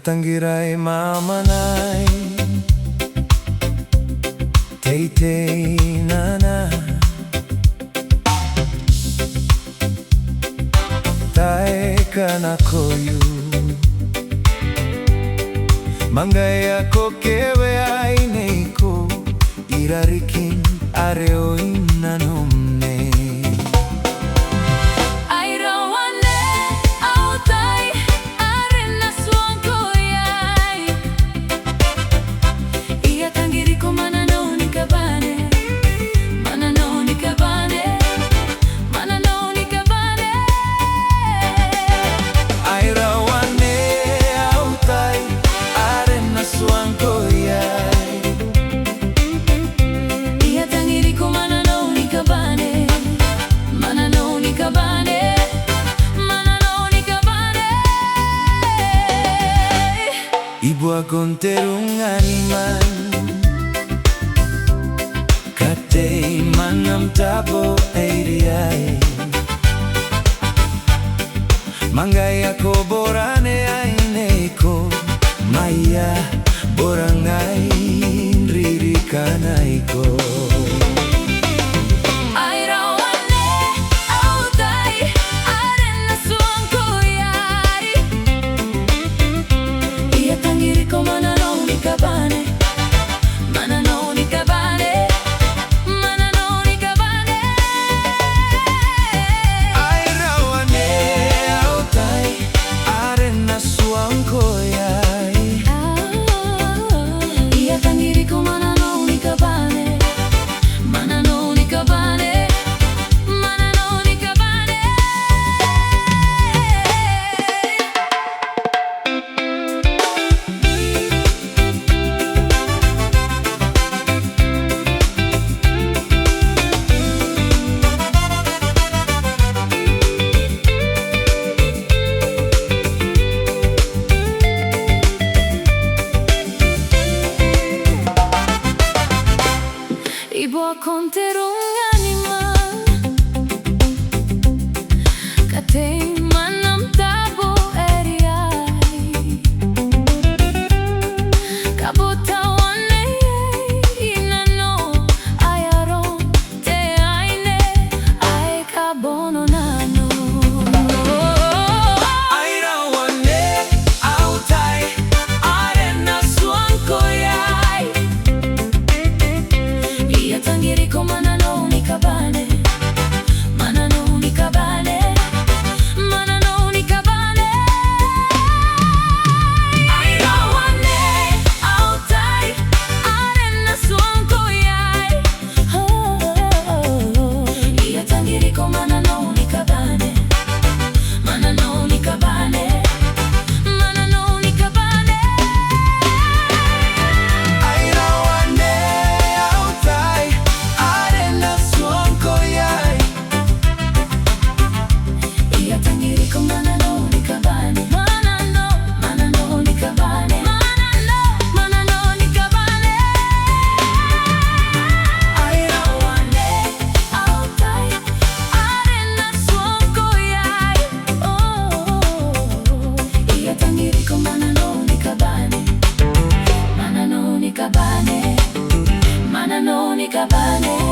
Tangira mamanai Tei nana Tae kana koyu Mangaya ko kewe aine ko Irarikin areo inanomne Ibu akonterung animal Katei manam tabo eiriai Mangaya ko borane aine ko Maya borangai ririkanai ko Conterung animal Katei manam tabo eriai Kabotawane inano ayaron te aine ai kabono nano Airawane autai arena suankoyai Tangira ko manano ni kabane Manano ni kabane Manano ni kabane Airawane autai arena suankoyai Iya tangira ko manano ni kabane Manano ni kabane Manano ni kabane Manano ni kabane